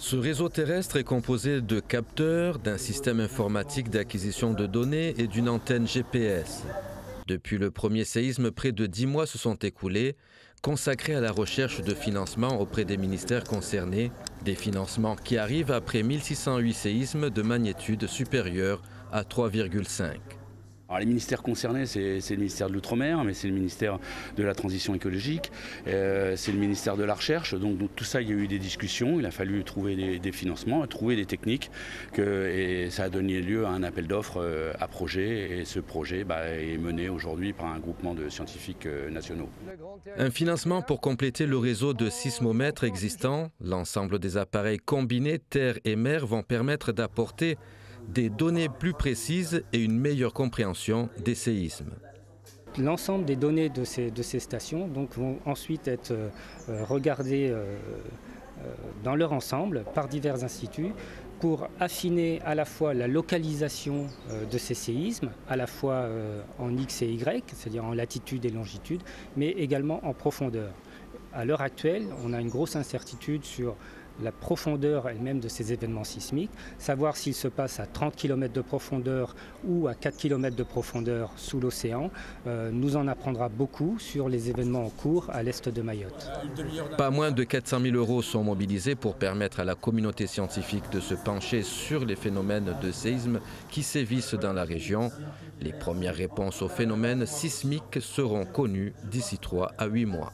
Ce réseau terrestre est composé de capteurs, d'un système informatique d'acquisition de données et d'une antenne GPS. Depuis le premier séisme, près de 10 mois se sont écoulés, consacrés à la recherche de financement auprès des ministères concernés, des financements qui arrivent après 1608 séismes de magnitude supérieure à 3,5. Alors les ministères concernés, c'est le ministère de l'Outre-mer, mais c'est le ministère de la Transition écologique, c'est le ministère de la Recherche. Donc tout ça, il y a eu des discussions, il a fallu trouver des financements, trouver des techniques, et ça a donné lieu à un appel d'offres à projet. Et ce projet est mené aujourd'hui par un groupement de scientifiques nationaux. Un financement pour compléter le réseau de sismomètres existant. L'ensemble des appareils combinés terre et mer vont permettre d'apporter des données plus précises et une meilleure compréhension des séismes. L'ensemble des données de ces stations vont ensuite être regardées dans leur ensemble par divers instituts pour affiner à la fois la localisation de ces séismes, à la fois en X et Y, c'est-à-dire en latitude et longitude, mais également en profondeur. À l'heure actuelle, on a une grosse incertitude sur la profondeur elle-même de ces événements sismiques, savoir s'ils se passent à 30 km de profondeur ou à 4 km de profondeur sous l'océan, nous en apprendra beaucoup sur les événements en cours à l'est de Mayotte. Pas moins de 400 000 € sont mobilisés pour permettre à la communauté scientifique de se pencher sur les phénomènes de séisme qui sévissent dans la région. Les premières réponses aux phénomènes sismiques seront connues d'ici 3 à 8 mois.